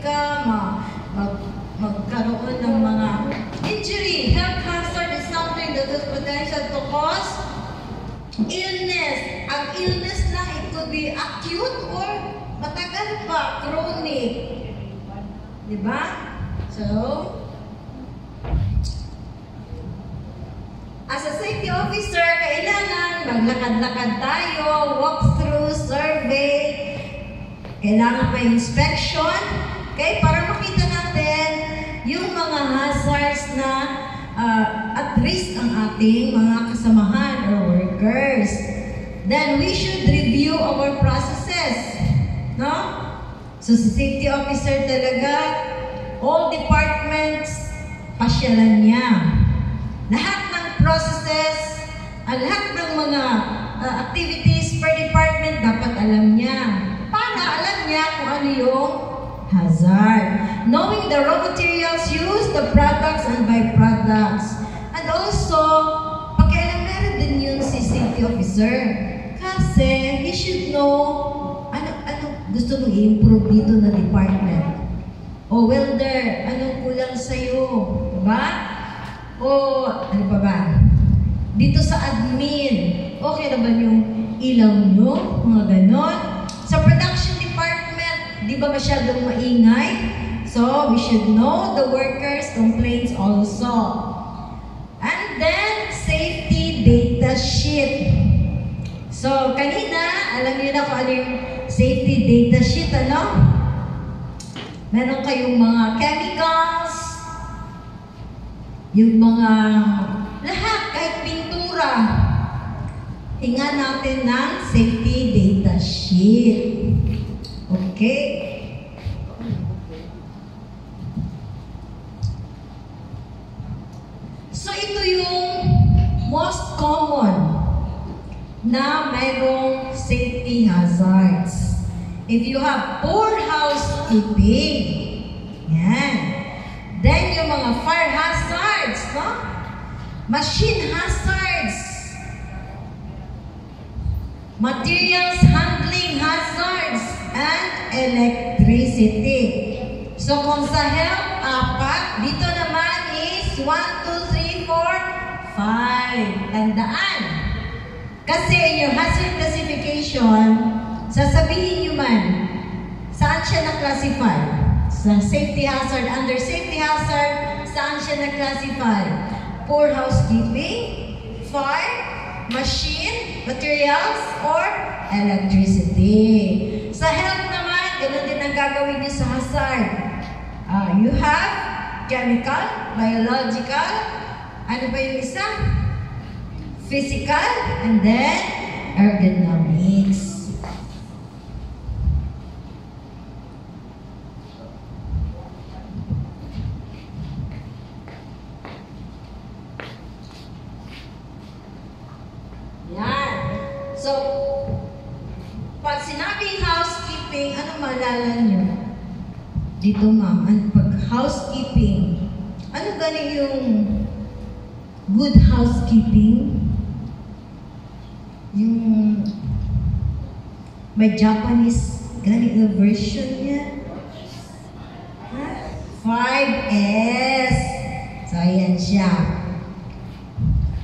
ka, magkaroon ng mga injury. Health hazard is something that has potential to cause illness. Ang illness na, it could be acute or matagal pa, chronic. Diba? So, as a safety officer, kailangan maglakad-lakad tayo, walkthrough, survey, kailangan pa inspection, okay, para makita natin yung mga hazards na at risk ang ating mga kasamahan or workers. Then we should review our processes, no? So sa safety officer talaga, all departments, pasyalan niya. Lahat ng processes, lahat ng mga activities per department, dapat alam niya. Para alam niya kung ano yung hazard. Knowing the raw materials used, the products and byproducts. And also, pakialam meron din yun si safety officer. Kasi he should know ano gusto mong i-improve dito na department. O welder, anong kulang sa'yo? Diba? O ano pa ba? Dito sa admin, okay na ba yung ilaw nyo? Mga ganon. Sa production department, di ba masyadong maingay? So, we should know the workers' complaints also. And then, safety data sheet. So, kanina, alam niyo na kung ano yung safety data sheet, ano? Meron kayong mga chemicals, yung mga lahat, kahit pintura. Hinga natin ng safety data sheet. Okay? So, ito yung most common na mayroong safety hazards. If you have poor housekeeping, yan. Then, yung mga fire hazards, no? Machine hazards, materials handling hazards, and electricity. So, kung sa health, 4, dito naman is 1, 2, 3, 4, 5. Tandaan. Kasi yung hazard classification, sasabihin nyo man, saan siya na-classify? Sa safety hazard, under safety hazard, saan siya na-classify? Poor housekeeping, fire, machine, materials, or electricity. Sa health naman, ganoon din ang gagawin niyo sa hazard. You have chemical, biological, ano ba yung isa? Physical, and then ergonomics. Yan. So, pag sinabing housekeeping, ano maalala nyo? Dito, ma'am, pag housekeeping, ano gani yung good housekeeping? Yung may Japanese gani na version niya? 5S. So, ayan siya.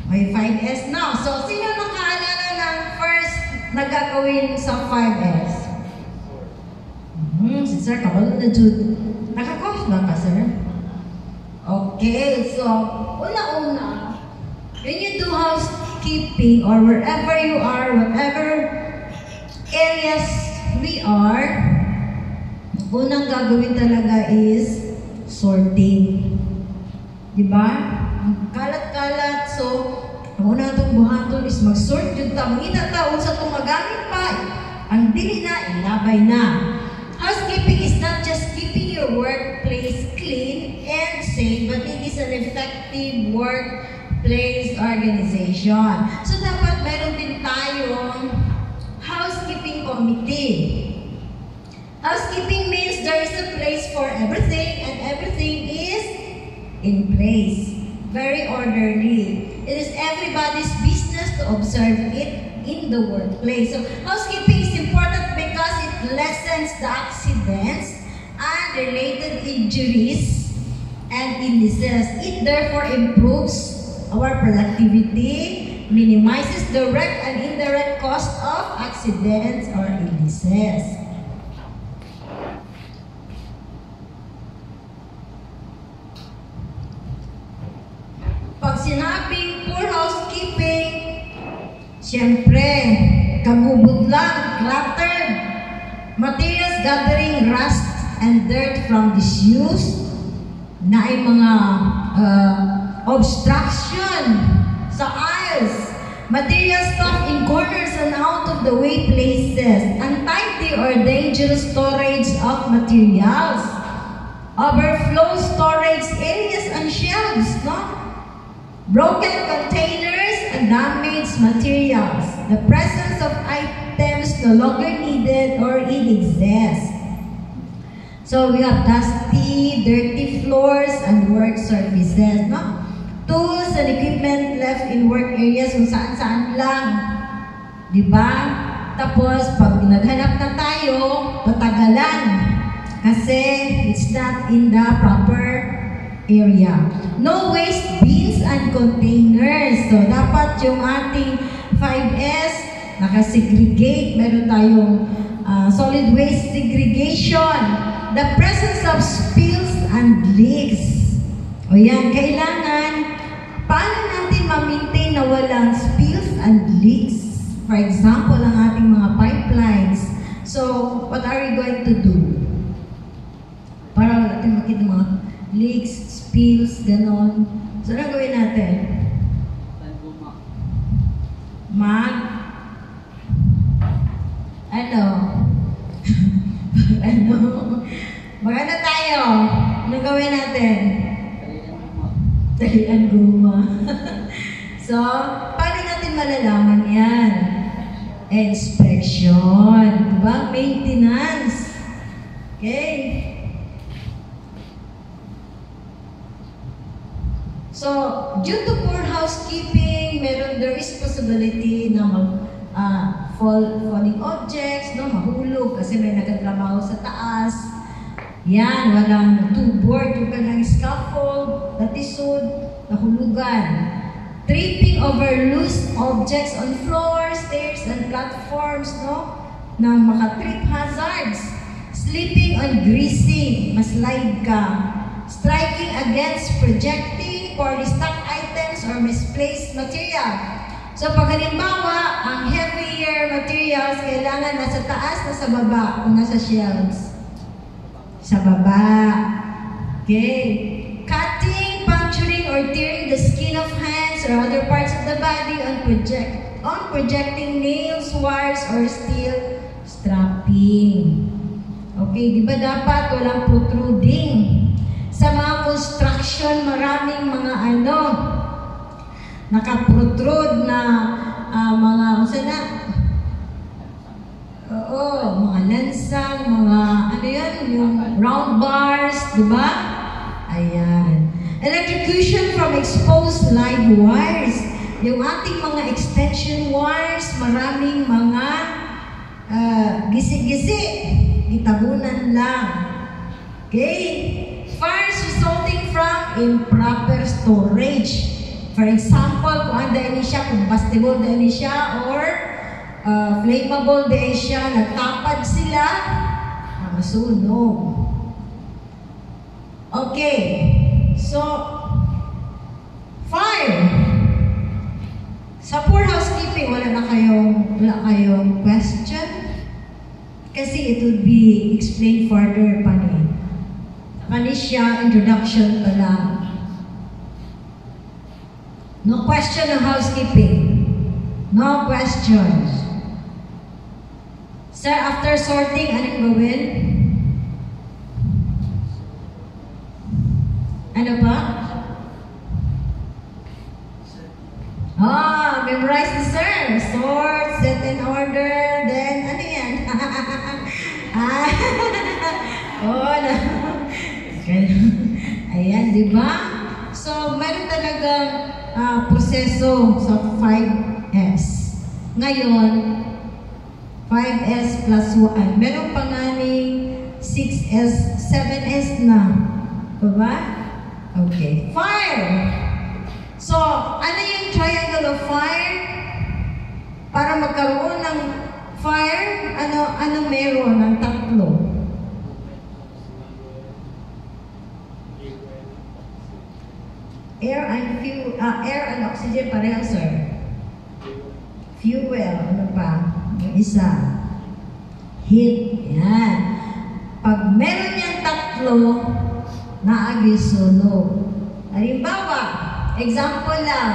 May 5S na. So, sino nakaalala ng first na gagawin sa 5S? Si Sir, kapag na Jude. Nakakoff ba ka, Sir? Okay, so, una-una, when you do housekeeping or wherever you are, whatever areas we are, unang gagawin talaga is sorting. Diba? Kalat-kalat, so, ang una itong buhaton is mag-sort yun ta. Mangita taon sa tumagamit pa. Ang dili na, ilabay na. Housekeeping is not just keeping your workplace clean and safe, but it is an effective workplace organization. So, dapat meron din tayong housekeeping committee. Housekeeping means there is a place for everything and everything is in place. Very orderly. It is everybody's business to observe it in the workplace. So, housekeeping is important because it lessens the accidents and related injuries and illnesses. It therefore improves our productivity, minimizes direct and indirect cost of accidents or illnesses. Pag sinabing poor housekeeping, siyempre, kagubot lang, cluttered, materials gathering rust and dirt from disuse, na ay mga obstruction sa aisles, material stuff in corners and out of the way places, untidy or dangerous storage of materials, overflow storage areas and shelves, no? Broken containers and damaged materials, the presence of items no longer needed or in excess. So we have dusty, dirty floors and work surfaces, no? Tools and equipment left in work areas kung saan-saan lang. Diba? Tapos, pag naghanap na tayo, matagalan. Kasi it's not in the proper area. No waste bins and containers. So, dapat yung ating 5S, nakasegregate. Meron tayong solid waste segregation. The presence of spills and leaks. O yan, kailangan, paano natin ma-maintain na walang spills and leaks? For example, ang ating mga pipelines. So, what are we going to do? Para natin makita mga leaks, spills, ganon. So, ano gawin natin? Maganda tayo. Ano gawin natin? Talian guma. So, paano natin malalaman yan? Inspection. Diba? Maintenance. Okay? So, due to poor housekeeping, there is possibility na falling objects, no, mahulog kasi may nagtatrabaho sa taas. Yan, walang two-board, yung kanyang scaffold, natisod, nahulugan. Tripping over loose objects on floors, stairs, and platforms, no, na makatrip hazards. Sleeping on greasy, maslide ka. Striking against projecting, poorly stocked items, or misplaced material. So, pag halimbawa, ang heavier materials, kailangan nasa taas, nasa baba, o nasa shelves. Sa baba. Okay. Cutting, puncturing, or tearing the skin of hands or other parts of the body on projecting nails, wires, or steel strapping. Okay, di ba dapat walang protruding? Sa mga construction, maraming mga nakaprotrude na mga, mga lansang, mga, yung round bars, di ba? Ayan. Electrocution from exposed live wires. Yung ating mga extension wires, maraming mga gisi-gisi. Itabunan lang. Okay? Fires resulting from improper storage. For example, kung dahil siya, combustible dahil siya, or flammable dahil siya, nagtapad sila, masunog. Okay. So, fire. Sa poor housekeeping, wala kayong question? Kasi it will be explained further pa rin. Siya, introduction pa lang. No question on housekeeping. No questions. Sir, after sorting, anong gawin? Ano pa? Memorize the sir. Sort, set in order, then ano yan? Ayan, di ba? So, meron talagang proseso sa 5S. Ngayon, 5S plus 1. Meron pa nga ni 6 6S, 7S na. Diba? Okay. Fire! So, ano yung triangle of fire? Para magkaroon ng fire, ano meron ng tatlo? Air and oxygen pareho, sir. Fuel, ano pa? Yung isa. Heat. Yan. Pag meron yung tatlo, naagi sunog. Halimbawa, example lang,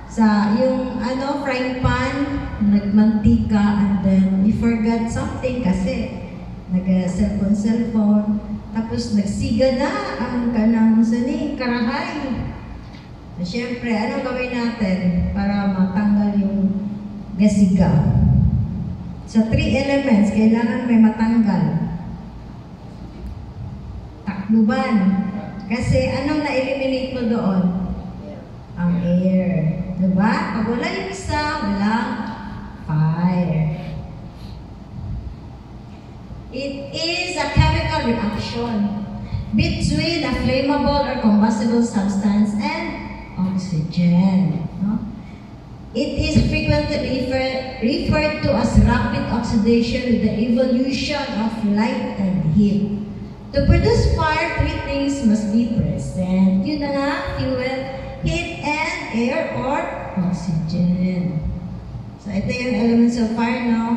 sa yung frying pan, nagmantika, and then we forgot something kasi nag-cellphone, tapos nagsiga na ang kanang karahay. So, syempre, ano gawin natin para matanggal yung gasiga? Sa 3 elements, kailangan may matanggal. Takluban. Kasi anong na-eliminate mo doon? Ang air. Diba? Pag wala yung isa, walang fire. It is a chemical reaction between a flammable or combustible substance and oxygen. No? It is frequently referred to as rapid oxidation with the evolution of light and heat. To produce fire, 3 things must be present. Yun na nga, fuel, heat, and air or oxygen. So ito yung elements of fire now.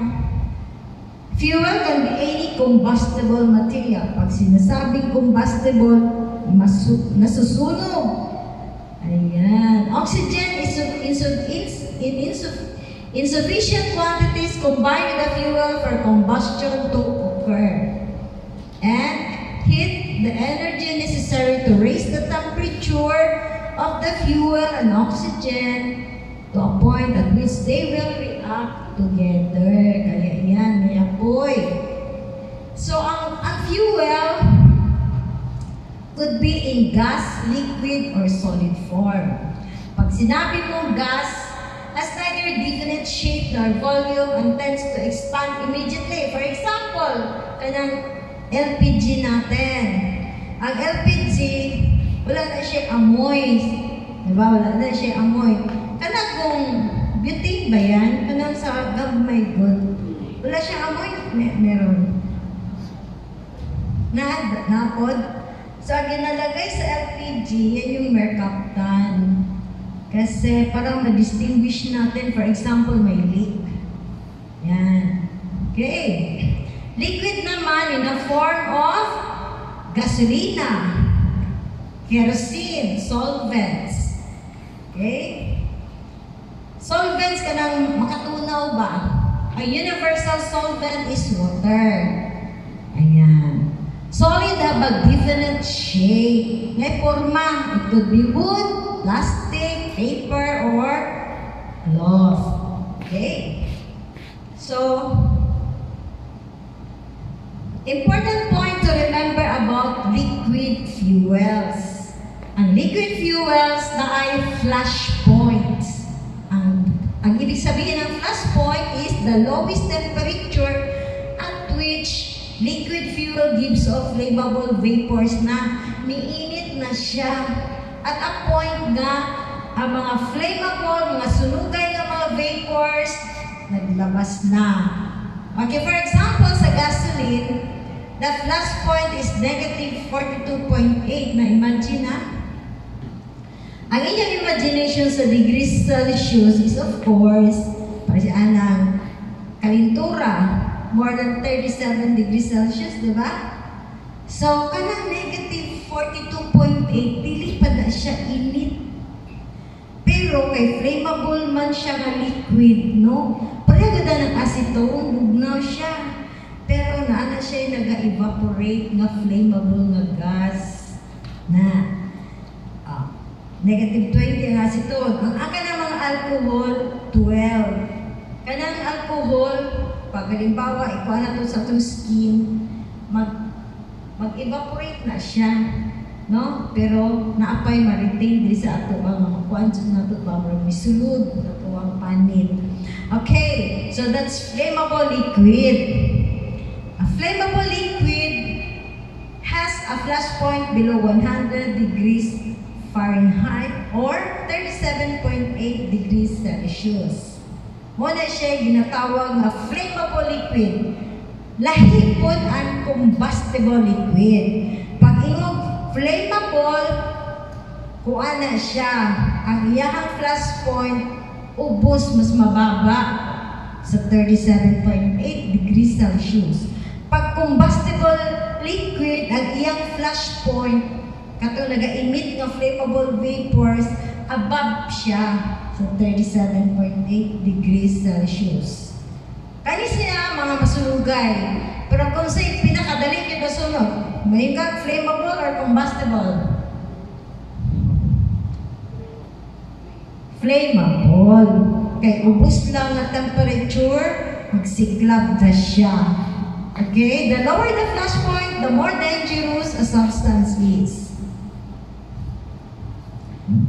Fuel can be any combustible material. Pag sinasabing combustible, nasusunog. Ayan. Oxygen is in insufficient quantities combined with the fuel for combustion to occur. And heat, the energy necessary to raise the temperature of the fuel and oxygen to a point at which they will react together. Kaya yan, may apoy. So, ang fuel could be in gas, liquid, or solid form. Pag sinabi mong gas, has neither definite shape nor volume and tends to expand immediately. For example, kanang LPG natin. Ang LPG, wala na siya amoy. Diba? Wala na siya amoy. Kanang kung butane ba yan? Kanang sa gamay good. Wala siya amoy? Meron. Napod? So, ang ginalagay sa LPG, yan yung mercaptan. Kasi parang ma-distinguish natin, for example, may leak. Yan. Okay. Liquid naman in the form of gasolina, kerosene, solvents. Okay? Solvents ka nang makatunaw ba? A universal solvent is water. Ayan. Solid have a definite shape. May forma. It could be wood, plastic, paper, or cloth. Okay? So, important point to remember about liquid fuels. Ang liquid fuels na ay flash points. Ang ibig sabihin ng flash point is the lowest temperature at which liquid fuel gives off flammable vapors na niinit na siya. At a point na ang mga flammable, mga sunugay na mga vapors, naglabas na. Okay, for example, sa gasoline, the flash point is negative 42.8 na imagine na. Ang inyong imagination sa degrees Celsius is of course, para si Anang, kalintura, more than 37 degrees Celsius, di ba? So, kanang negative 42.8, dili pa na siya init. Pero kay flammable man siya nga liquid, no? Paragada ng acetone, bugnaw siya. Pero naana siya nag-evaporate nga flammable nga gas na negative 20 ang acetone. Ang aka ng mga alcohol, 12. Kanang alcohol, pag halimbawa, ikuha na to sa itong skin, mag-evaporate na siya. No? Pero naapay ma-retain din sa ato ang mga quantum na ito ba misulod na ito ang panit. Okay, so that's flammable liquid. A flammable liquid a flash point below 100 degrees Fahrenheit or 37.8 degrees Celsius. Muna siya ginatawag na flammable liquid. Lahi po ang combustible liquid. Pag ingog flammable, kuha na siya. Ang iyahang flash point, ubos mas mababa sa 37.8 degrees Celsius. Pag combustible liquid, ang iyang flash point, katong nag-emit ng flammable vapors, above siya sa 37.8 degrees Celsius. Kani siya mga masulugay. Pero kung sa'yo pinakadali kayo masunog, may kang flammable or combustible? Flammable. Kaya ubos lang na temperature, magsiklab na siya. Okay? The lower the flash point, the more dangerous a substance is.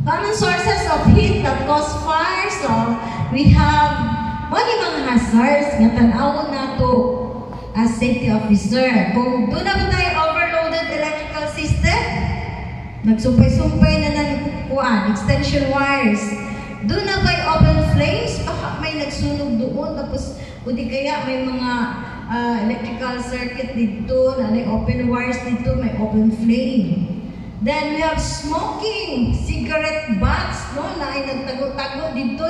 Common sources of heat that cause fire. So, we have mga hazards nga tan-awon nato as safety officer. Kung doon na ba tayo overloaded electrical system, nagsumpay-sumpay na ng kuan, extension wires, doon na ba'y open flames, baka may nagsunog doon, tapos o di kaya may mga electrical circuit dito, na may open wires dito, may open flame. Then we have smoking, cigarette butts, no, na ay nagtago-tago dito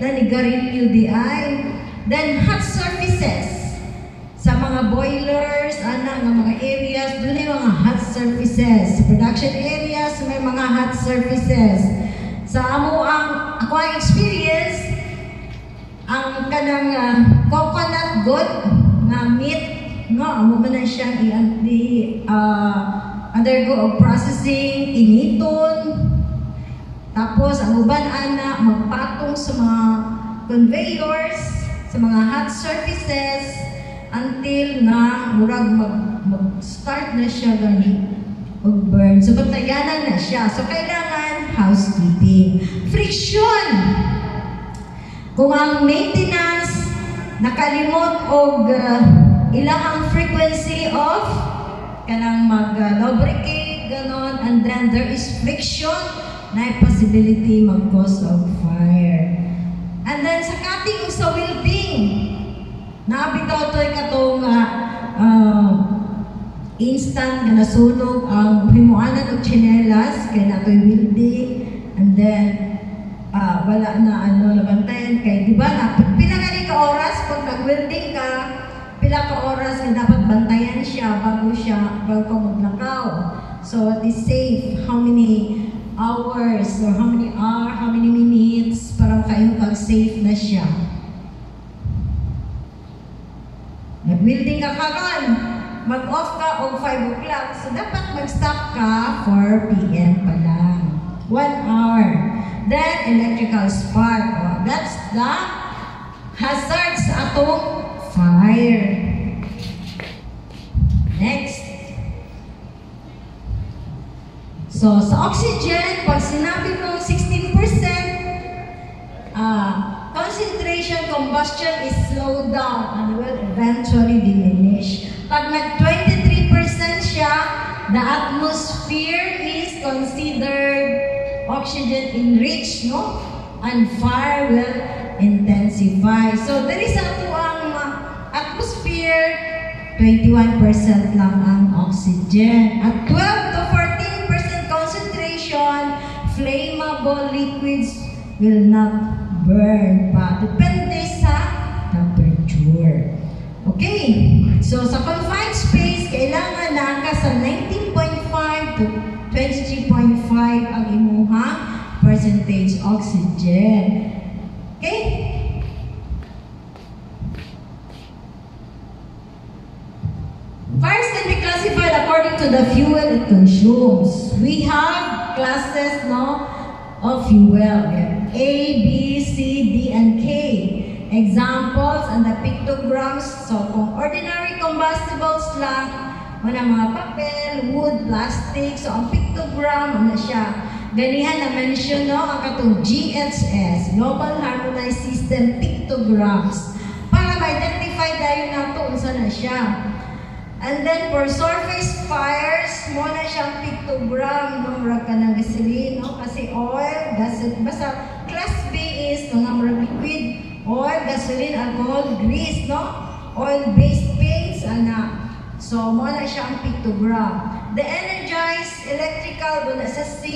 na nigarilyo di ay. Then hot surfaces, sa mga boilers, ng mga areas, doon ay mga hot surfaces. Sa production areas, may mga hot surfaces. Sa ako ang experience, ang kanang coconut goat na meat, no, amo man na siyang undergo of processing, initon. Tapos, ang uban ana, magpatong sa mga conveyors, sa mga hot surfaces, until na murag mag-start na siya gani mag-burn. So, bantayanan na siya. So, kailangan housekeeping. Friction! Kung ang maintenance nakalimot og ilahang frequency of kanang mag-lubricate, ganon, and then there is friction, na possibility mag-cause of fire. And then sa cutting sa welding, nabitaw to'y katong instant na nasunog ang himuanan og tsinelas, kaya na to'y welding, and then wala na nabantayan kay, di ba, pinagani ka oras pag nag-welding ka, pila ka oras na dapat bantayan siya bago maglakaw. So, what is safe? How many hours or how many minutes para kayo safe na siya? Nag-welding ka karon, mag-off ka o 5 o'clock. So, dapat mag-stop ka 4 p.m. pa lang. 1 hour. Then, electrical spark. Oh, that's the hazards atong fire. Next. So, sa oxygen, pag sinabi mo 16%, concentration combustion is slowed down and will eventually diminish. Pag nag-23% siya, the atmosphere is considered oxygen enriched, no? And fire will intensify. So, there is ang atmosphere, 21% lang ang oxygen. At 12 to 14% concentration, flammable liquids will not burn pa. Depende sa temperature. Okay. So, sa confined space, kailangan na sa 19.5 to 23.5 ang imuhang percentage oxygen. Okay? Fires can be classified according to the fuel it consumes. We have classes, no, of fuel. We have A, B, C, D, and K. Examples and the pictograms. So, kung ordinary combustibles lang, mga papel, wood, plastic. So, ang pictogram, siya? Ganihan na mention, no, ang katong GHS, Global Harmonized System Pictograms. Para ma-identify tayo na ito, unsa na siya. And then for surface fires, mo na siyang pictogram, no? Murag ka ng gasoline, no? Kasi oil, gasoline, basta class B is, no? Murag liquid, oil, gasoline, alcohol, grease, no? Oil-based paints, ana. So, mo na siyang pictogram. The energized electrical, doon sa C,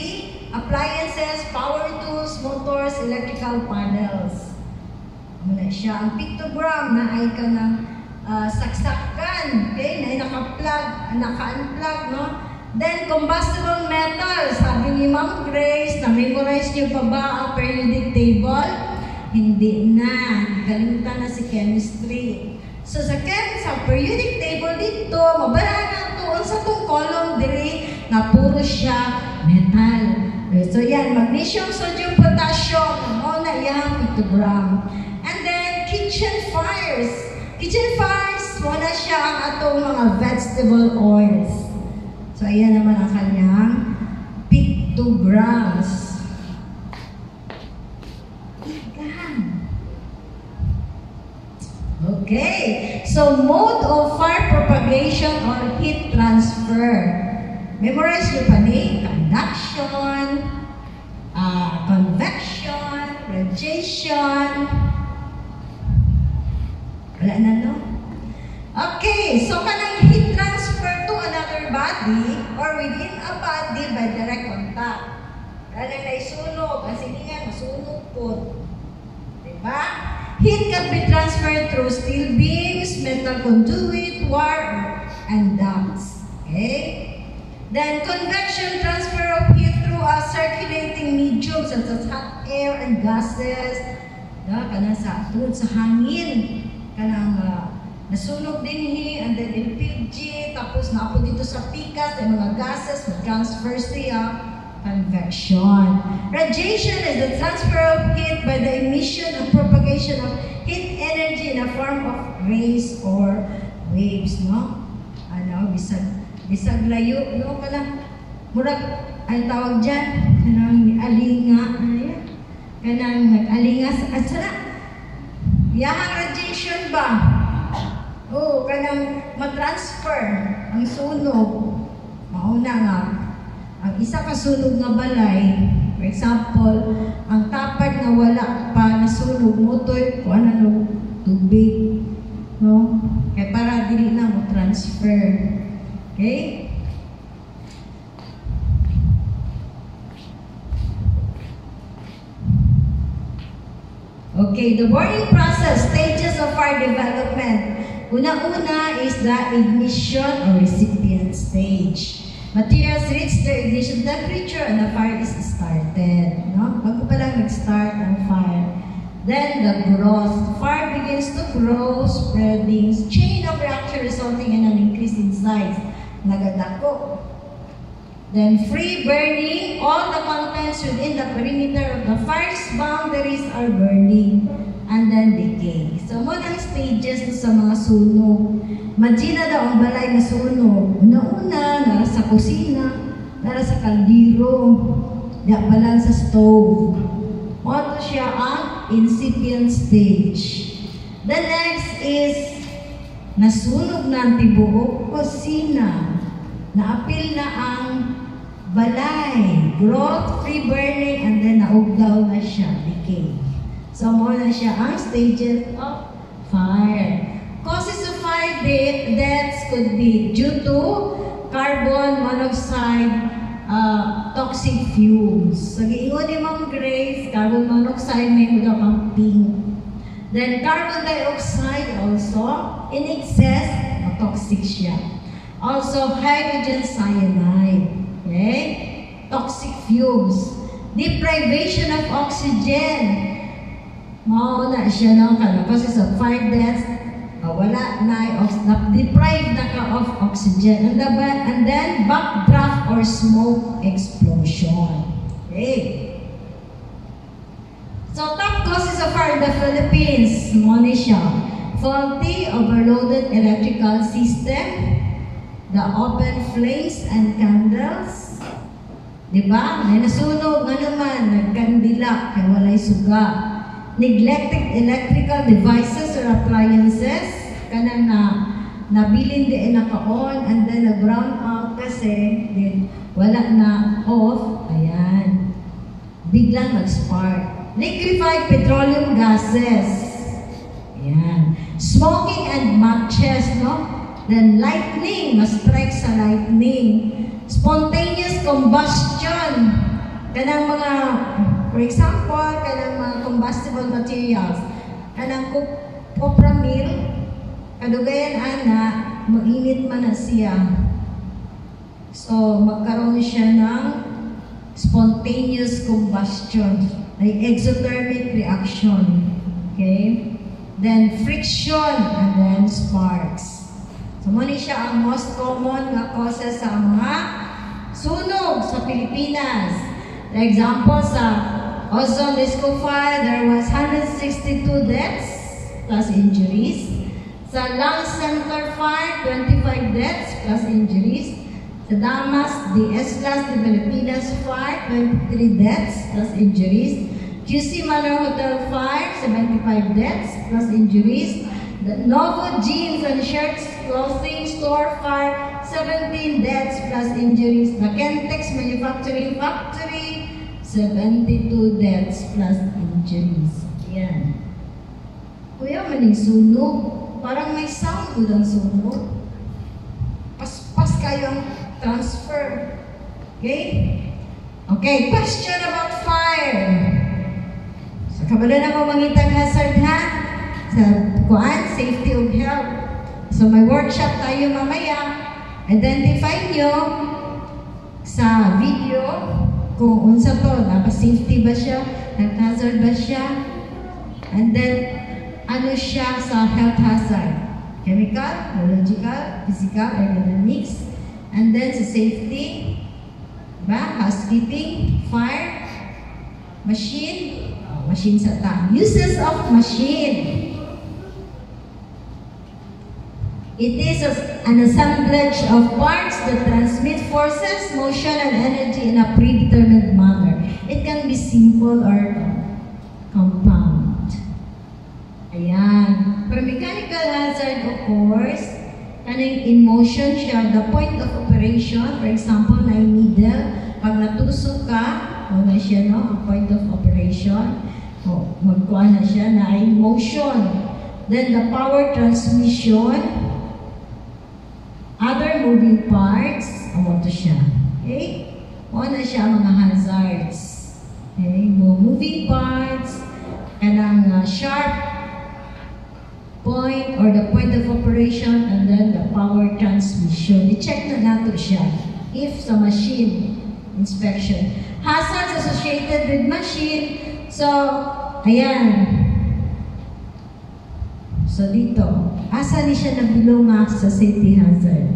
appliances, power tools, motors, electrical panels. Mo na siya. Ang pictogram na ay ka ng saksakan, okay, na naka-plug, naka-unplug, no? Then, combustible metals, sabi ni Ma'am Grace, na-memorize niyo pa ba ang periodic table? Hindi na, kalimutan na si chemistry. So, sa periodic table dito, mabalagan to, sa itong column dili, na puro siya metal. So, yan, magnesium, sodium, potassium, mo na iyang pictogram. And then, kitchen fires. Kitchen fires, wala siya ang atong mga vegetable oils. So, ayan naman ang kanyang pictograms. Okay. So, mode of fire propagation or heat transfer. Memorize nyo pa ni conduction, convection, radiation. Wala na, no? Okay, so kanang heat transfer to another body or within a body by direct contact. Kanang naisunog, ang siningan, masunog po. Diba? Heat can be transferred through steel beams, metal conduit, wire, and ducts. Okay? Then, convection, transfer of heat through a circulating medium such as hot air and gases. Kanang sa hangin. Kanang nasunog din and then LPG, tapos naapo dito sa pikas, ay mga gases, transfers siya, convection. Radiation is the transfer of heat by the emission and propagation of heat energy in a form of rays or waves, no? Ano, bisag layo, no? Murag, ang tawag dyan, kanang alinga, kanang nag-alinga at sana, yahang radiation ba? Oo, kanang matransfer ang sunog. Mauna nga, ang isa ka sunog nga balay, for example, ang tapad nga wala pa na sunog, motoy, kung ano, tubig. No? Kaya para dili na mo transfer. Okay? Okay, the burning process, stages of fire development. Una-una is the ignition or recipient stage. Materials reach their ignition temperature and the fire is started. No? Bago pa lang nag-start ang fire. Then the growth. Fire begins to grow, spreading, chain of reaction resulting in an increase in size. Nagadako. Then free burning, all the contents within the perimeter of the fire's boundaries are burning. And then decay. So, mga stages sa mga sunog. Imagine daw ang balay na sunog. Una-una, nara sa kusina, nara sa kaldero, balan sa stove. Ito siya ang incipient stage. The next is nasunog na ang tibuok kusina. Naapil na ang balay, growth, free burning, and then naugdaw na siya, decay. So, muna siya ang stages of fire. Causes of fire deaths could be due to carbon monoxide, toxic fumes. So, giingon ni Ma'am Grace, carbon monoxide may mga pang pink. Then, carbon dioxide also, in excess, toxic siya. Also, hydrogen cyanide. Okay? Toxic fumes. Deprivation of oxygen. Mauna siya ng causes of fire deaths. Wala na, deprived na ka of oxygen. And then, backdraft or smoke explosion. Okay. So, top causes of fire in the Philippines. Mauna siya. Faulty, overloaded electrical system. The open flames and candles. Diba? May nasunog, nga naman, nagkandila, kaya walay suga. Neglected electrical devices or appliances, kanang na nabilin din naka-on, and then nag-brown out kasi, then wala na off, ayan. Biglang mag-spark. Liquefied petroleum gases. Ayan. Smoking and matches, no? Then lightning, ma-strike sa lightning. Spontaneous combustion. Kanang mga, for example, kanang mga combustible materials. Kanang copra mill, kadugayan ana, mainit man na siya. So, magkaroon siya ng spontaneous combustion, like exothermic reaction. Okay? Then friction, and then sparks. So, muna siya ang most common na causes sa mga sunog sa Pilipinas. For example, sa Ozone Disco Fire, there was 162 deaths plus injuries. Sa Lung Center Fire, 25 deaths plus injuries. Sa Damas de Eslas de Filipinas Fire, 23 deaths plus injuries. QC Manor Hotel Fire, 75 deaths plus injuries. The Novo Jeans and Shirts Clothing Store Fire, 17 deaths plus injuries. The Kentex Manufacturing Factory, 72 deaths plus injuries. Ayan. Kuya, maning sunog. Parang may sound ko ng sunog. Pas kayong transfer. Okay? Okay, question about fire. So, kabalo na mo mangitang hazard ha? Sa kuan, safety of health. So, may workshop tayo mamaya. Identify nyo sa video kung unsa to, naka-safety ba siya, nag-hazard ba siya, and then, ano siya sa health hazard? Chemical, biological, physical, aerodynamics, and then sa safety, ba? Housekeeping, fire, machine, machine sa ta. Uses of machine. It is an assemblage of parts that transmit forces, motion, and energy in a predetermined manner. It can be simple or compound. Ayan. For mechanical hazard, of course, kaning in motion siya, the point of operation, for example, na needle, pag natusok ka, na siya, no? Ang point of operation, magkuha na siya na in motion. Then the power transmission, other moving parts, to siya. Okay? Na siya mga hazards. Okay? Moving parts, kanang sharp point or the point of operation, and then the power transmission. I-check na nato siya if sa machine inspection. Hazards associated with machine. So, ayan. So, dito. Asa ni siya nabilunga sa safety hazard?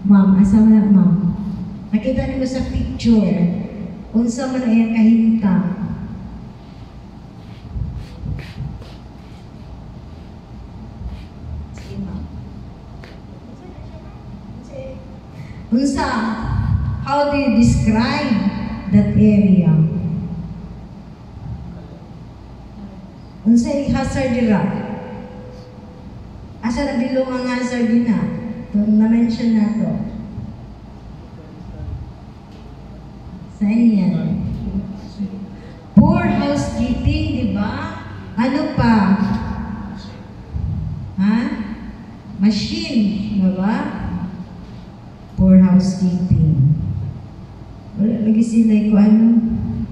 Ma'am, asa man na, ma'am? Nakita niyo sa picture. Unsa man ay kahintang. Sige, ma'am. Unsa? How do you describe that area? Unsa ay hazard dira? Asa na bilong ang hazard din na? Itong na-mention na to. Saan yan? Poor housekeeping, di ba? Ano pa? Ha? Machine, di ba? Poor housekeeping. Wala lagi sila ko ano?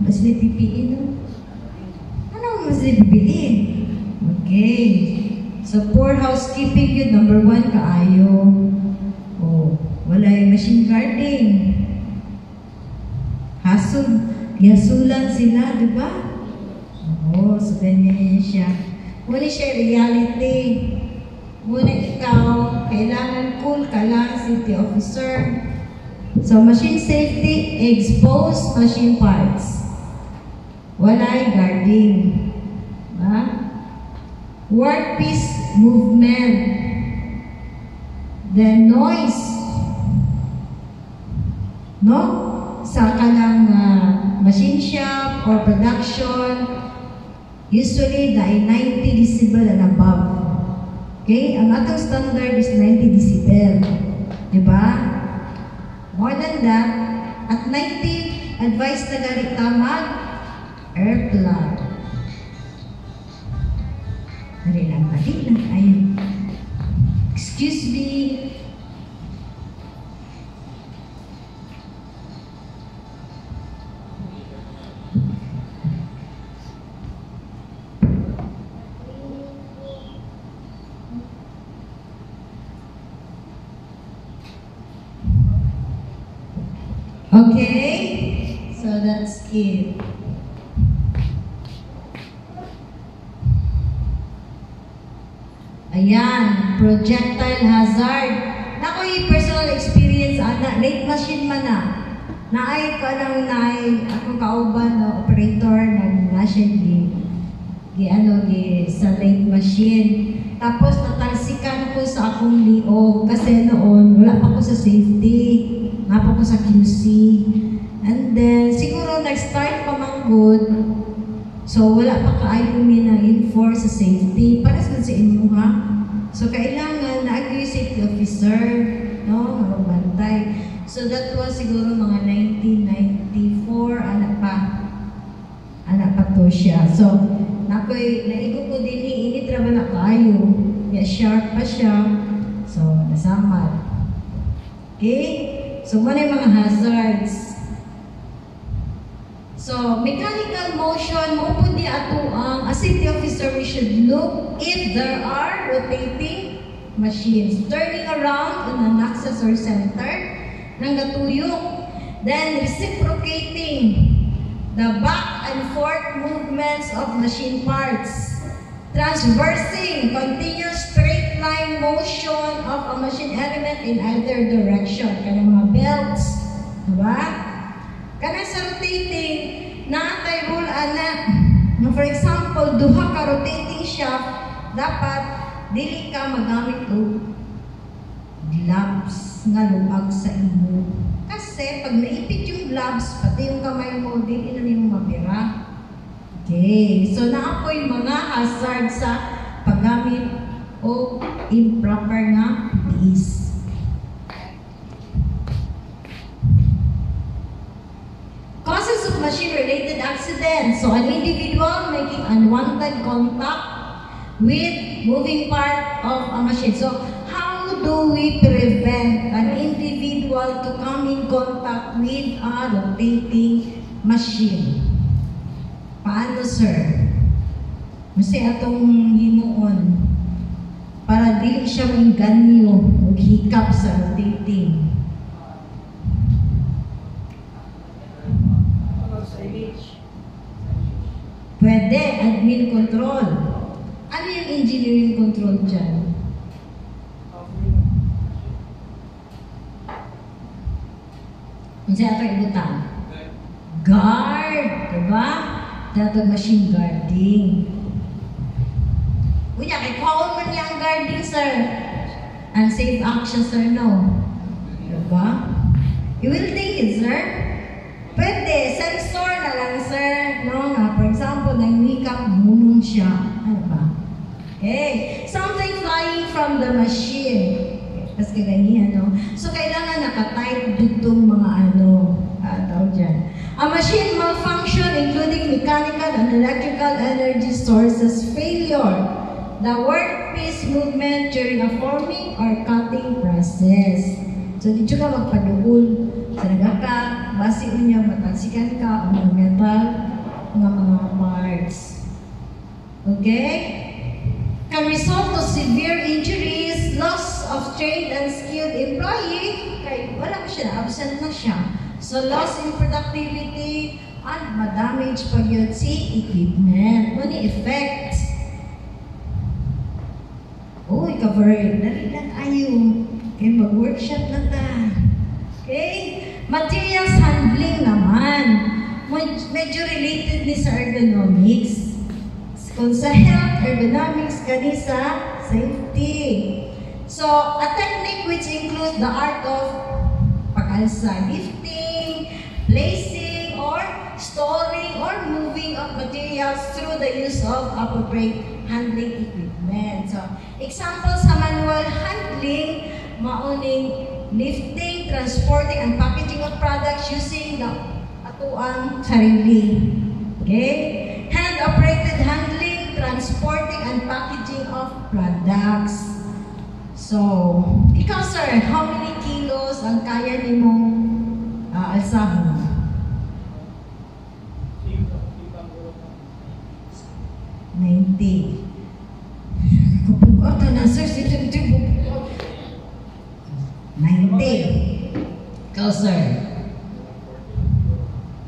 Mas sila pipiin, no? Ano mas sila bibiliin? Okay. So, poor housekeeping yun, number 1, kaayo. Wala yung machine guarding. Yasulan sila, di ba? So ganyan yun siya. Muna siya reality. Muna ikaw, kailangan cool ka lang, safety officer. So, machine safety, expose machine parts. Wala yung guarding. Diba? Workpiece movement, then noise, no? Sa kanang machine shop or production, usually dahil 90 decibel and above. Okay? Ang atong standard is 90 decibel. Diba? More than that, at 90, advice na galit ka mag-air plug. Dali lang. Ayun. Excuse me. Okay, so that's it. Ayan, projectile hazard. Nakoy personal experience ana, late machine man na. Naay ka lang akong kauban na operator na siya sa late machine. Tapos natalsikan ko sa akong liog kasi noon wala pa ko sa safety. Nga pa ko sa QC. And then, siguro nag-start pa man good. So, wala pa kaayo na-enforce sa safety. Para sa inyo ha. So, kailangan na-agree safety officer, no? Magbantay. So, that was siguro mga 1994, anak pa to siya. So, naigo ko din initra ba na kaayo. Yeah, sharp pa siya. So, nasamad. Okay? So, muna yung mga hazards. So, mechanical motion, maupod di ato ang as safety officer, we should look if there are rotating machines. Turning around on an axis or center, ng gatuyok. Then, reciprocating the back and forth movements of machine parts. Transversing, continuous straight line motion of a machine element in either direction. Kanang mga belts, diba? Kanang sa rotating, naatay rule ana. For example, duha ka rotating shaft, dapat dili ka magamit og gloves nga luag sa imo. Kasi pag naipit yung gloves, pati yung kamay mo, dili na nimo mabira. Okay, so naapoy mga hazard sa paggamit o improper nga PPEs. Causes of machine-related accidents. So an individual making unwanted contact with moving part of a machine. So how do we prevent an individual to come in contact with a rotating machine? Paano, sir? Kasi atong himuon para dili siya mainganyo o hiccup sa rotating. Pwede, admin control. Ano yung engineering control dyan? Kasi ito ibutan. Guard, diba? Dato machine guarding. Unya, kay kaon man niya ang guarding, sir. Unsafe action, sir, no? Diba? You will take it, sir. Pwede, sensor na lang, sir. No, nga, for example, nag-makeup, munong siya. Ano ba? Okay. Something flying from the machine. Tapos kaganyan, no? So, kailangan nakatype ditong mga tawag dyan. A machine malfunction, including mechanical and electrical energy sources failure. The workpiece movement during a forming or cutting process. So, dito ka magpaduol sa nagaka, basi niya matalsikan ka ang mga metal ng mga parts. Okay? Can result to severe injuries, loss of trained and skilled employee, kaya wala ko siya, absent na siya. So, loss in productivity and ma-damage pag yun si equipment. Ano effect? Uy, covered. Dali lang ayaw. Okay, mag-workshop na ta. Okay? Materials handling naman. Medyo related ni sa ergonomics. Kung sa health, ergonomics, gani sa safety. So, a technique which includes the art of pag-alsa, lifting, placing, or storing, or moving of materials materials through the use of appropriate handling equipment. So, example sa manual handling, mauning lifting, transporting, and packaging of products using the atuang sarili. Okay? Hand-operated handling, transporting, and packaging of products. So, ikaw sir, how many kilos ang kaya ni mong alsahon? 90. Kapag na sir, 90. Ikaw sir,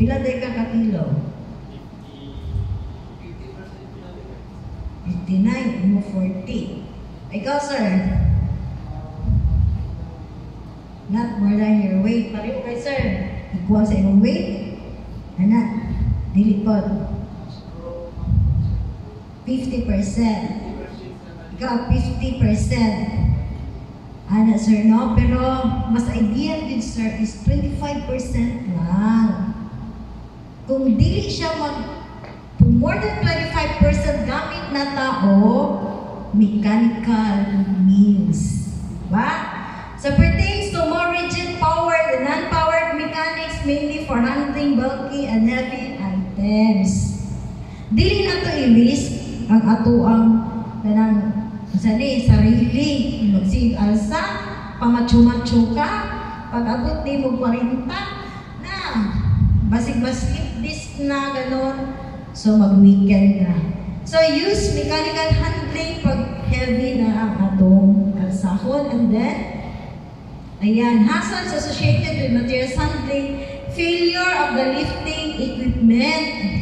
pila day ka kakilo? 59, mo 40. Ikaw sir, not more than your weight. Pareho kay sir, equal sa imong weight. Ana, dili po. 50%. Ikaw, 50%. Ana, sir, no? Pero, mas ideal din, sir, is 25% lang. Kung dili siya kung more than 25% gamit na tao, mechanical means. Diba? So, pertains to more rigid power, the non-powered mechanics mainly for handling bulky and heavy items. Dili na to i-risk ang atuang tanang sarili, magsig-alsa, pamatsu-matsu ka, pag-abot di mo 40 na, basig-basig disc na, ganon. So, mag-weekend na. So, use mechanical handling pag heavy na ang atong alsahon. And then, ayan, hazards associated with materials handling, failure of the lifting equipment.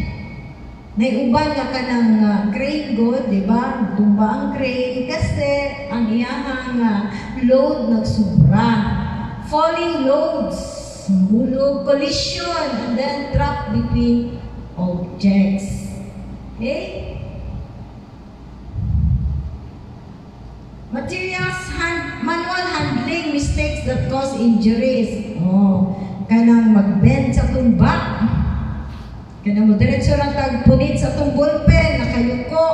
Naiuban ka ng crane god, di ba? Tumba ang crane kasi ang iyahang load nagsubra. Falling loads, hulog, collision, and then trap between objects. Okay? Manual handling mistakes that cause injuries. Oh, kanang mag-bend sa tumba. Kanang mo diretso lang tagpunit sa itong ballpen, nakayuko.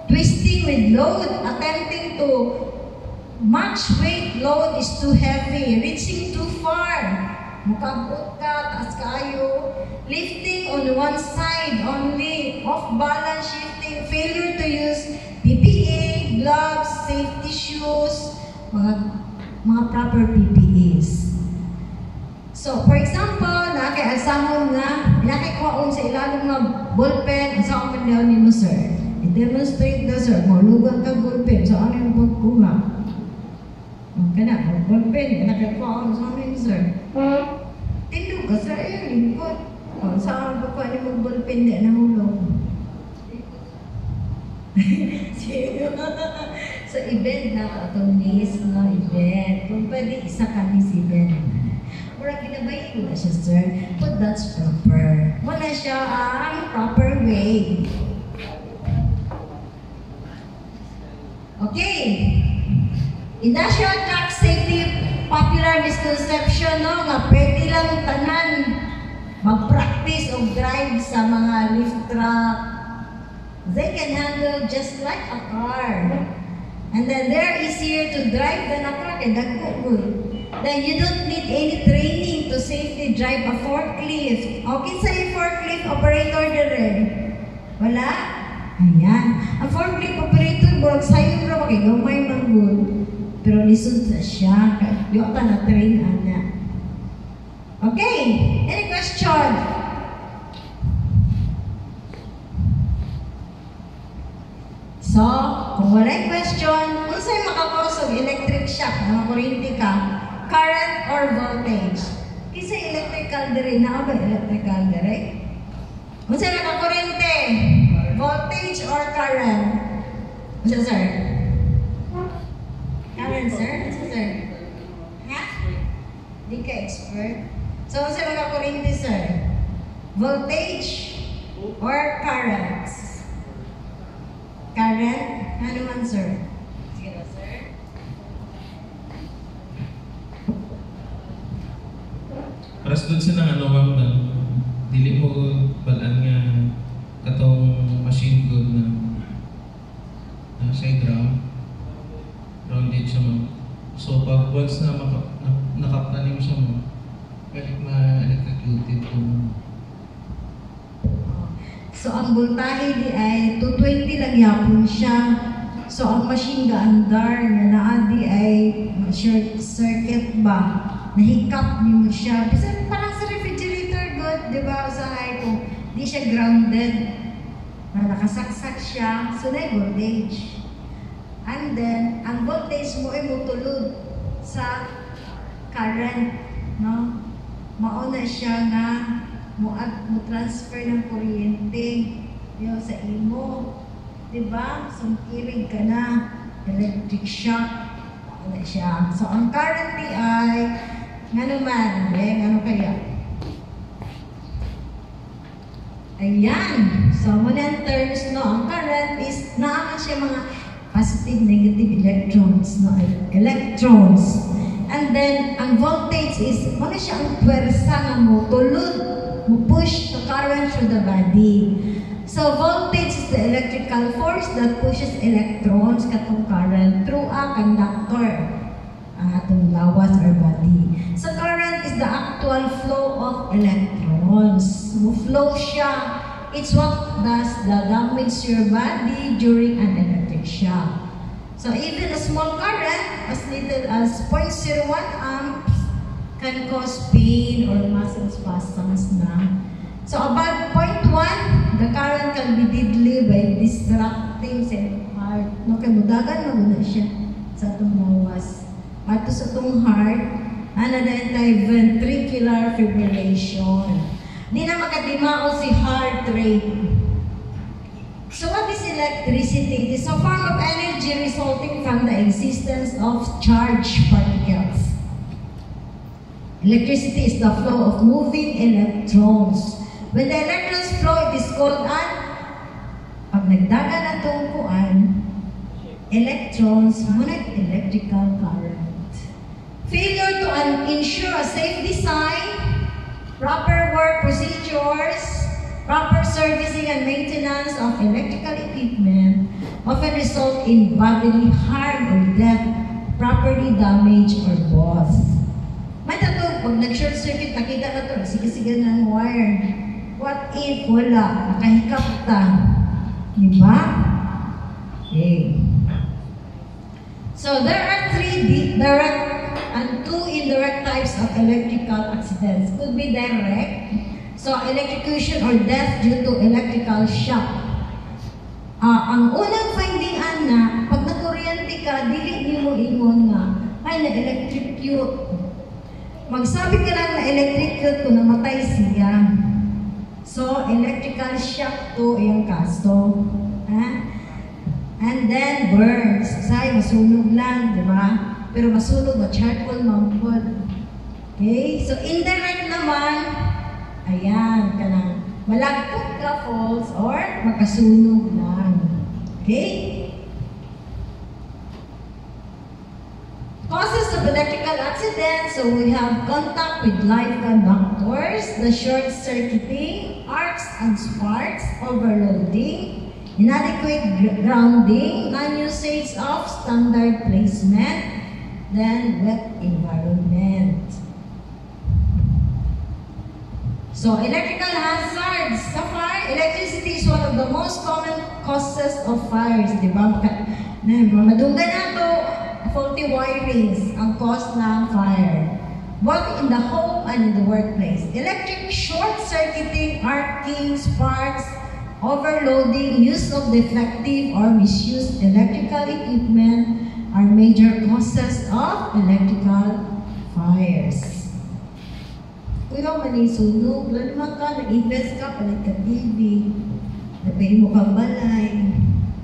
Twisting with load, attempting to match weight, load is too heavy. Reaching too far, mukabot ka, taas kayo. Lifting on one side only, off-balance shifting, failure to use PPE, gloves, safety shoes, mga proper PPEs. So, for example, nakay-asahon nga, nakay-kuhaon sa ilalim ng ballpen, asahon man daw ni mo, sir. I-demonstrate na, sir, maulugan ka ballpen, so ano yung pagkuha? Kana, ballpen, nakay-kuhaon sa amin, sir. Tindog ka, sir, ayun, lingkod. Saan ba kuha ni mo ballpen, di na hulog? So, event na itong nis, no, event. Kung pwede, isa kami si event. Mura ginabay ko na siya, sir. But that's proper. Wala siya ang proper way. Okay. Industrial truck safety, popular misconception, no? Nga pwede lang tanan mag-practice of drive sa mga lift truck. They can handle just like a car. And then they're easier to drive than a truck. And that's good. Then you don't need any training to safely drive a forklift. Okay sa yung forklift operator dire? Wala? Ayan. Ang forklift operator, burag sa'yo bro, gamay man good. Pero lisod na siya. Yung ka na-train, ana. Okay. Any question? So, kung wala'y question, kung sa'yo makakusog electric shock, mga kuryente ka, current or voltage. Kasi electrical dire, na ba electrical dire? Kung sa'yo nakakuryente, voltage or current? Ano sir? Current sir? Ano sir? Ha? Di ka expert? So, kung sa'yo nakakuryente sir, voltage or current? Current? Ano man sir? Sige na sir. Paras doon sa nang ano ma'am na dili mo balaan nga katong machine gun na sa ground. Grounded siya mo. So pag once na nakaptanim siya mo, balik ma-electrocuted ko. So ang voltahe di ay 220 lang yapon siya. So ang machine gaandar nga naa di ay short circuit ba, nahikap ni mo siya. Bisa parang sa refrigerator good, di ba? Usahay kung di siya grounded, na nakasaksak siya, so na voltage. And then, ang voltage mo ay mutulod sa current, no? Mauna siya nga mo transfer ng kuryente yung sa imo. Diba? So, kirig ka na. Electric shock. Ano siya. So, ang current ay nga naman, ano kaya? Ayan. So, muna ang terms, no? Ang current is, naaman siya mga positive, negative electrons, no? Electrons. And then, ang voltage is, muna siya ang pwersa nga mo, tulod, mo push the current through the body. So, voltage is the electrical force that pushes electrons katong current through a conductor. Atong lawas or body. So, current is the actual flow of electrons. So, flow siya. It's what does the damage to your body during an electric shock. So, even a small current, as little as 0.01 amps, can cause pain or muscle spasms na. So, above 0.1, the current can be deadly by disrupting sa heart. No, kay mudagan na siya sa itong lawas. Ato sa itong heart, ano na ventricular fibrillation. Di na makadimao si heart rate. So, what is electricity? It is a form of energy resulting from the existence of charged particles. Electricity is the flow of moving electrons. When the electrons flow, it is called pag nagdaga na tungkuan, electrons, muna electrical current. Failure to ensure a safe design, proper work procedures, proper servicing and maintenance of electrical equipment often result in bodily harm or death, property damage, or both. May tatog, pag nag-short circuit, nakita na ito, sige-sige ng wire. What if wala? Nakahikap ta. Diba? Okay. So, there are 3 direct and 2 indirect types of electrical accidents. Could be direct. So, electrocution or death due to electrical shock. Ang unang finding na, pag nakuryente ka, dili mo ingon nga, ay na-electrocute. Magsabi ka lang na electrocute kung namatay siya. So, electrical shock to yung kaso. And then, burns. Say, masunog lang, di ba? Pero masunog, ma-charcoal, mampod. Okay? So, indirect naman, ayan, kanang malagpot ka falls or makasunog lang. Okay? Causes of electrical accidents, so we have contact with live conductors, the short-circuiting, arcs and sparks, overloading, inadequate grounding, non-usage of standard placement, then wet environment. So, electrical hazards. Sa fire, electricity is one of the most common causes of fires. Diba? Madunggan na ito. Faulty wirings ang cause ng fire, both in the home and in the workplace. Electric short-circuiting, arcing, sparks, overloading, use of defective or misused electrical equipment are major causes of electrical fires. Kung ikaw manisunog, lalo naman ka, nag-invest ka, palit ka TV, nabay mo kang balay,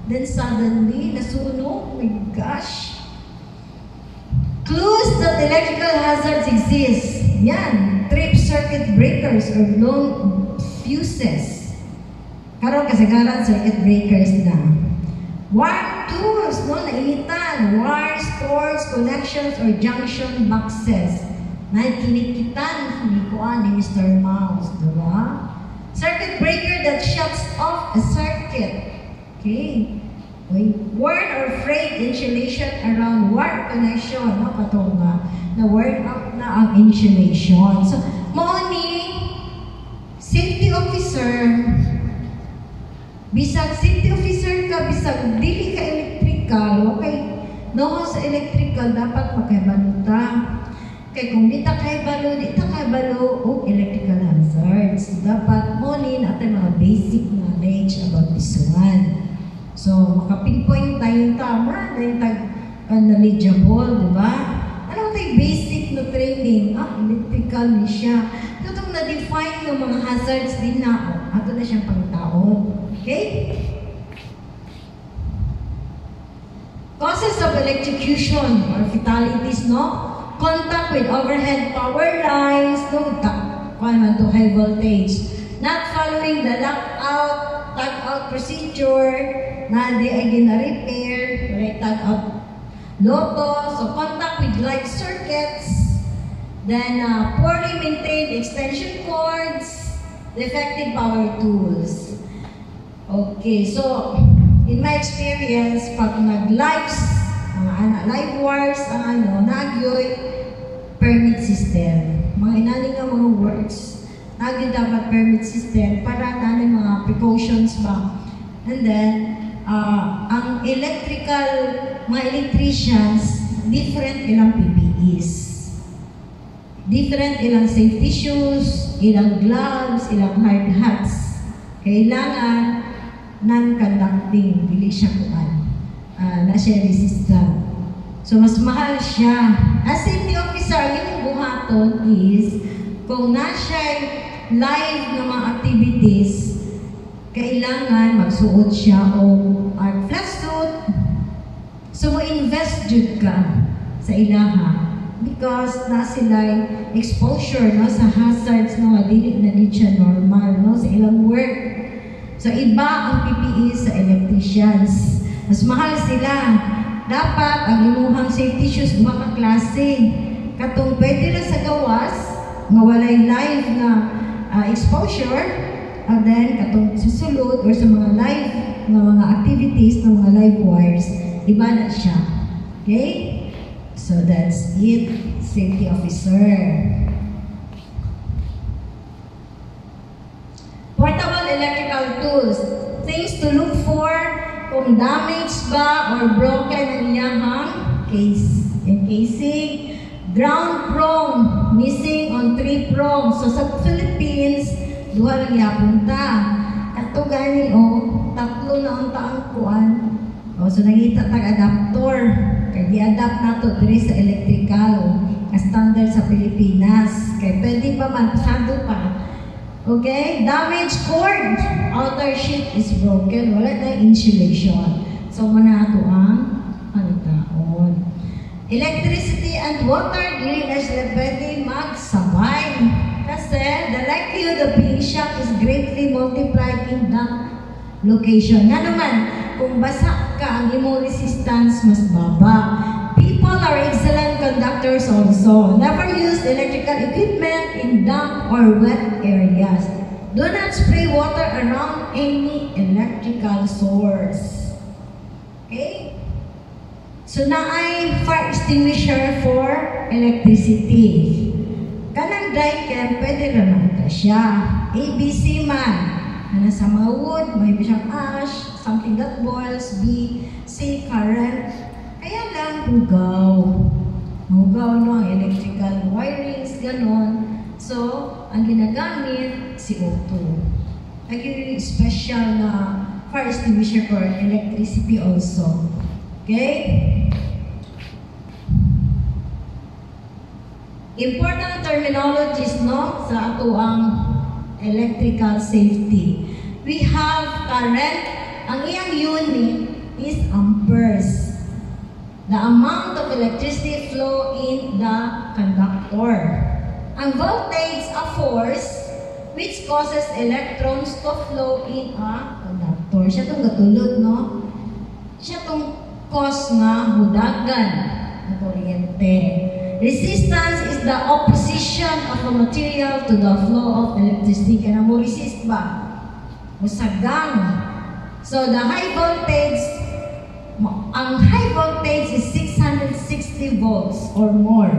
then suddenly, nasunog, my gosh. Clues that electrical hazards exist. Yan, trip circuit breakers or blown fuses. Karon kasagaran circuit breakers na. Wire tools, no, nainitan. Wires, cords, connections, or junction boxes. Nakikinikitan, hinikuan ni Mr. Mouse, diba? Circuit breaker that shuts off a circuit. Okay. Worn or frayed insulation around wire connection. No, katong na worn out na ang insulation. So, ni safety officer, bisag safety officer ka, bisag dili ka electrical, okay? No, sa electrical, dapat makabaluta. Kaya kung di ta kaibalo, o electrical hazards. Dapat ni natin mga basic knowledge about this one. So, makapinpoint tayong tama, dahil knowledgeable, di ba? Ano tayo basic na training? Electrical ni siya. Ito itong na-define ng mga hazards din na, ato na siyang pangtaon. Okay? Causes of electrocution or fatalities, no? Contact with overhead power lines, no? To high voltage. Not following the lockout, tag-out procedure, na di ay gina-repair, right, tag-out loto, so contact with live circuits, then poorly maintained extension cords, defective power tools. Okay, so in my experience, pag nag-lives, live wires, nagyoy permit system. Mga inani nga mga words, nagyoy dapat permit system para nanin mga precautions ba. And then, ang mga electricians, different ilang PPEs. Different ilang safety shoes, ilang gloves, ilang hard hats. Kailangan non-conducting, dili siya kuan. Na siya resistant. So, mas mahal siya. As safety officer, yung buhaton is, kung na siya live na mga activities, kailangan magsuot siya o arc flash suit. So, mo-invest jud ka sa ilaha because na sila exposure no, sa hazards no, dili na di siya normal no, sa ilang work. So, iba ang PPE sa electricians. Mas mahal sila. Dapat ang imuhang safety shoes mga klase. Katong pwede lang sa gawas, nga walay live na exposure, and then katong susulod or sa mga live na mga activities ng mga live wires, iba na siya. Okay? So that's it, safety officer. Portable electrical tools. Things to look for kung damaged ba or broken ang iyang casing. Ground prong, missing on 3 prongs. So sa Philippines, duha lang yapunta. Ato gani tatlo na ang taang kuan. So nangita tag-adaptor. Kaya di-adapt na to diri sa electrical. Standard sa Pilipinas. Kaya pwede pa man, pasado pa. Okay? Damaged cord. Outer sheet is broken. Wala na insulation. So, manato ang panitaon. Electricity and water, dili na sila pwede magsabay. Kasi, the likelihood of being shocked is greatly multiplied in that location. Nga naman, kung basa ka, ang imong resistance mas baba. People are excellent conductors also. Never use electrical equipment in damp or wet areas. Do not spray water around any electrical source. Okay? So, naay fire extinguisher for electricity. Kanang dry chem, pwede naman ito siya. ABC man. Ano sa mga wood, may siyang ash, something that boils, B, C, current. Kaya lang, hugaw. Hugaw no, ang electrical wirings, ganon. So, ang ginagamit, CO2. Naging special na fire extinguisher for electricity also. Okay? Important terminologies, no, sa ato ang electrical safety. We have current. Ang iyang unit is amperes. The amount of electricity flow in the conductor. Ang voltage, a force, which causes electrons to flow in a conductor. Siya itong gatulod, no? Siya itong cause nga hudagan ng kuryente. Resistance is the opposition of a material to the flow of electricity. Kaya mo resist ba? Musagang. So the high voltage, ang high voltage is 660 volts or more.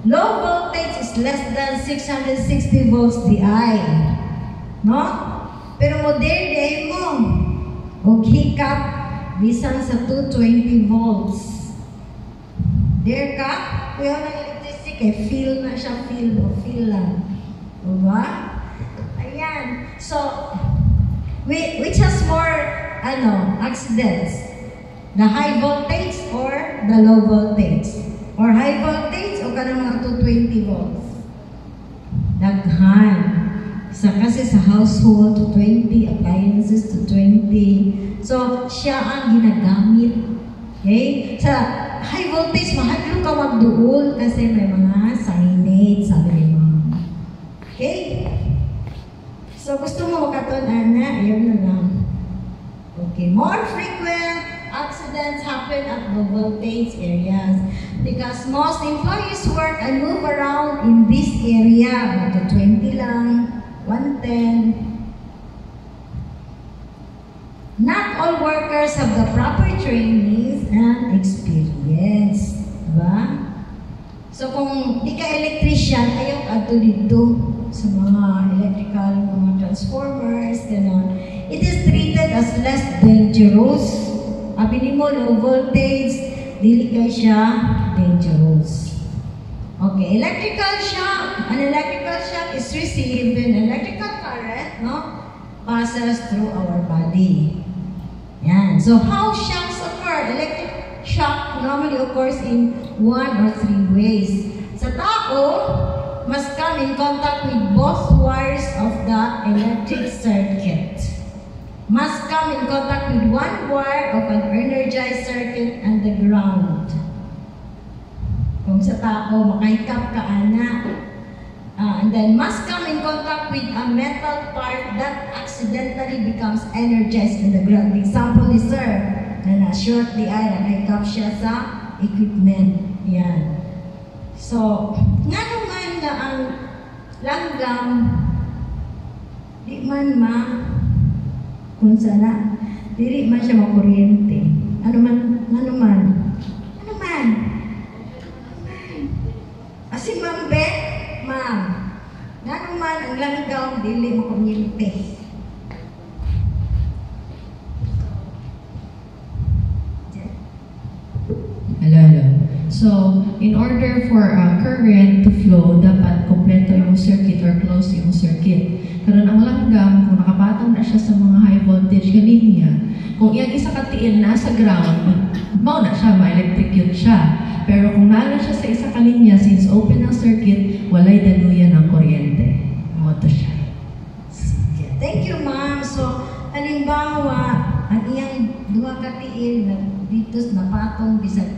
Low voltage is less than 660 volts DI. No? Pero modern day mo, o hikap, bisan sa 220 volts. There ka, kuya ng electricity, kaya feel na siya, feel lang. Diba? Ayan. So, which has more, accidents? The high voltage or the low voltage? Or high voltage o kanang mga 220 volts? Daghan. Kasi sa household, 220, appliances to 20. So, siya ang ginagamit. Okay? Sa high voltage, mahadlo ka magduol kasi may mga signage, sabi ni Ma'am. Okay? So, gusto mo makatunan na, ayun na lang. Okay, more frequent accidents happen at low voltage areas because most employees work and move around in this area. Mga 20 lang, 110. Not all workers have the proper trainings and experience. Diba? So kung di ka electrician, ayaw ka dito sa mga electrical, mga transformers, gano'n. It is treated as less dangerous. Abinin mo, low voltage, dili ka siya dangerous. Okay, electrical shock. An electrical shock is received when electrical current, passes through our body. Yan. So how shocks occur? Electric shock normally occurs in 1 or 3 ways. Sa tao, must come in contact with both wires of the electric circuit. Must come in contact with one wire of an energized circuit and the ground. Kung sa tao, makahikap ka and then must come in contact with a metal part that accidentally becomes energized in the ground. Example ni Sir, na na-short the eye, nakahikap siya sa equipment. Yan. So, nga naman na ang langgam, di man kung sana, dili man siya makuryente. Ano man. Asi Ma'am Beth, Ma'am, nga naman ang langgam, dili makuryente. Hello. So, in order for current to flow, dapat kompleto yung circuit or close yung circuit. Karon ang langgam, kung nakapatong na siya sa mga high voltage linya, kung iyang isa katiin nasa ground, mao na siya, ma-electrocute siya. Pero kung naala siya sa isa kalinya, since open ang circuit, walay daluyan ng kuryente. Moto siya. Thank you, Ma'am. So, halimbawa, ang iyang duha katiin na dito napatong bisag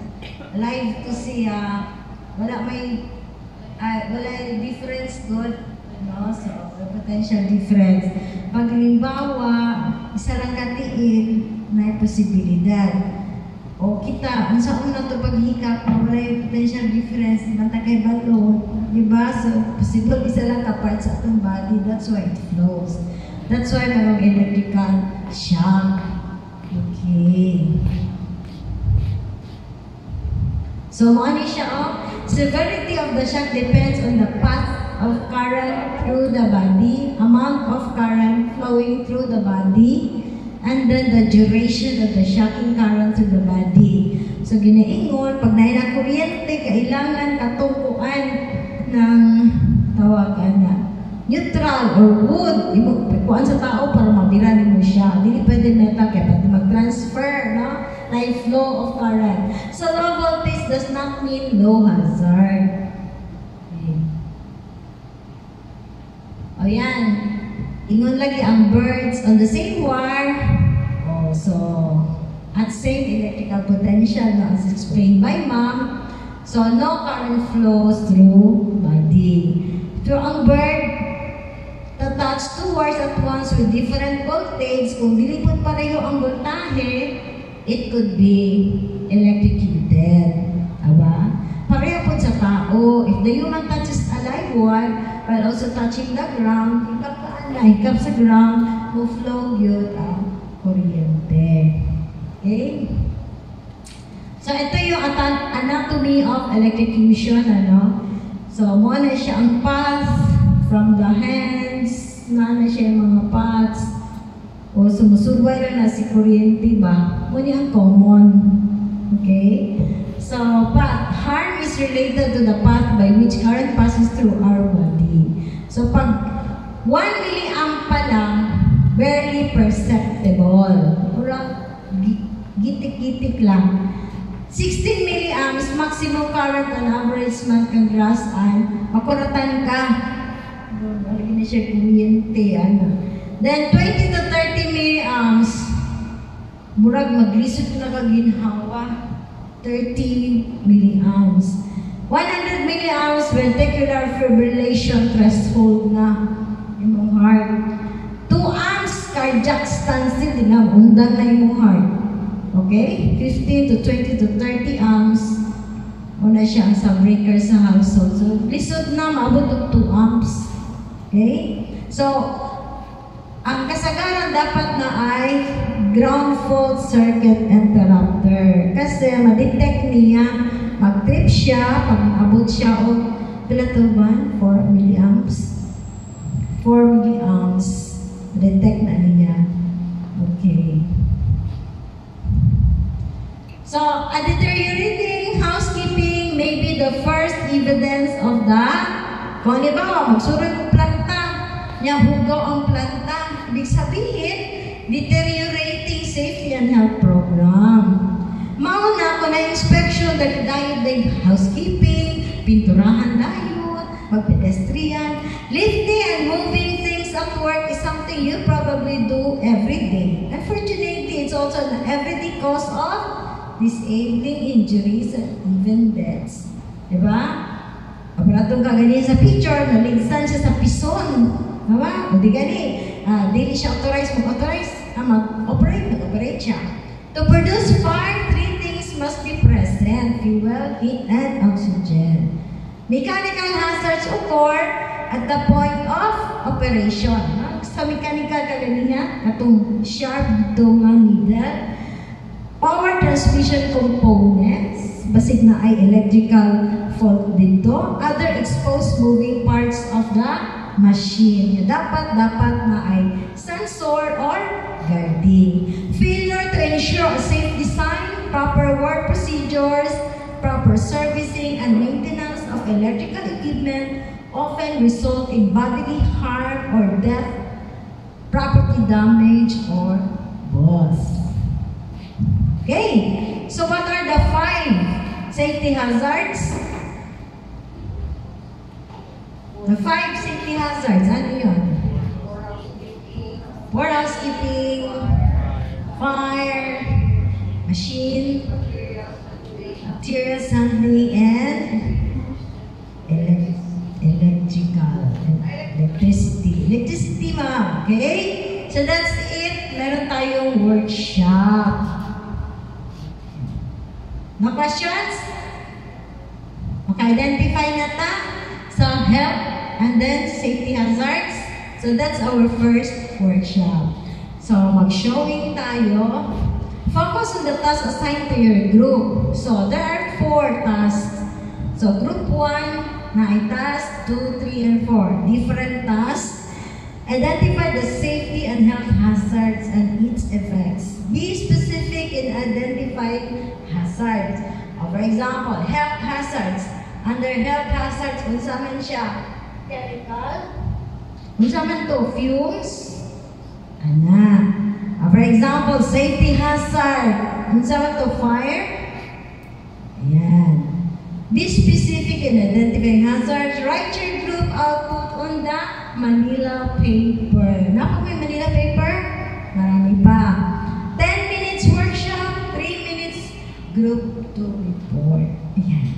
live to siya, wala difference good, so potential difference. Pag halimbawa, isa lang katiin na posibilidad. O kita, unsa una to paghikap, wala yung potential difference, ibang tagay balon, diba? So, possible isa lang ka-part sa atong body, that's why it flows. That's why mayroong electrical shock. Okay. So, ano siya, severity of the shock depends on the path of current through the body, amount of current flowing through the body, and then the duration of the shocking current through the body. So, ginaingon, pag nainang kuryente, kailangan katungkuan ng tawagan na neutral or wood. Kuhaan sa tao para mabiranin mo siya. Hindi pwede metal, kaya pwede mag-transfer, like flow of current. So, low voltage does not mean low hazard. Okay. O yan. Ingon lagi ang birds on the same wire. So, at same electrical potential as explained by Ma'am. So, no current flows through body. So, ang bird touch two wires at once with different voltage. Kung dilipot pareho ang voltahe, it could be electrocuted. Aba? Pareho po sa tao. the human touch is a live one, but also touching the ground, hikap sa ground, mo flow yun ang kuryente. Okay? So, ito yung anatomy of electrocution, ano? So, muna siya ang path from the hands, na siya yung mga paths, o sumusulway lang na si kuryente ba? Muna ang common. Okay? So, path. Harm is related to the path by which current passes through our body. So, pag 1 milliamp pa lang, barely perceptible. Pura gitik-gitik lang. 16 milliamps, maximum current on average man kang grassan, makuratan ka. Lagi na siya kuryente, ano. Then, 20 to 30 milliamps, murag maglisod na kaginhawa. 30 milliamps. 100 milliamps, ventricular fibrillation threshold na yung heart. 2 amps, cardiac standstill, di na, undan na yung heart. Okay? 15 to 20 to 30 amps, muna siya ang subbreaker sa household. So, lisod na, maabot ng 2 amps. Okay? So, ang kasagaran dapat na ay ground fault circuit interrupter. Kasi ma-detect niya, mag-trip siya, pag-abot siya o pila to ba? 4 milliamps. 4 milliamps. Detect na niya. Okay. So, a deteriorating housekeeping may be the first evidence of the, kung halimbawa, magsurod ng planta, niya hugaw ang planta. Ibig sabihin, deteriorating safety and health program. Mauna ko na inspection, dahil housekeeping, pinturahan dahil, magpedestrian, lifting and moving things at work is something you probably do every day. Unfortunately, it's also an everyday cause of disabling injuries and even deaths. Diba? Aparatong kaganyan sa picture, naligsan siya sa pison. Diba? O di gani, dili siya mag-operate siya. To produce fire, 3 things must be present: fuel, heat, and oxygen. Mechanical hazards occur at the point of operation. Sa mechanical kaganyan, atong sharp dito nga needle. Power transmission components, basig na ay electrical fault dito. Other exposed moving parts of the machine. Dapat na ay sensor or guarding. Failure to ensure a safe design, proper work procedures, proper servicing and maintenance of electrical equipment often result in bodily harm or death, property damage, or both. Okay, so what are the 5 safety hazards? The 5 safety hazards, ano yun? Poor housekeeping, fire, machine, materials handling, and electricity. Electricity, ma'am. Okay? So that's it. Meron tayong workshop. No questions? Maka-identify na ta sa health and then safety hazards. So that's our first workshop. So mag-showing tayo. Focus on the tasks assigned to your group. So there are 4 tasks. So group 1 na ay task 2, 3, and 4. Different tasks. Identify the safety and health hazards and its effects. Be specific in identifying hazards. For example, health hazards. Under health hazards, unsa man siya? Chemical. Unsa man to? Fumes. Ana. For example, safety hazard. Unsa man to? Fire. Ayan. Be specific in identifying hazards. Write your group output on the Manila paper. Nako may Manila paper? Marami pa. 10 minutes workshop, 3 minutes group to report. Ayan.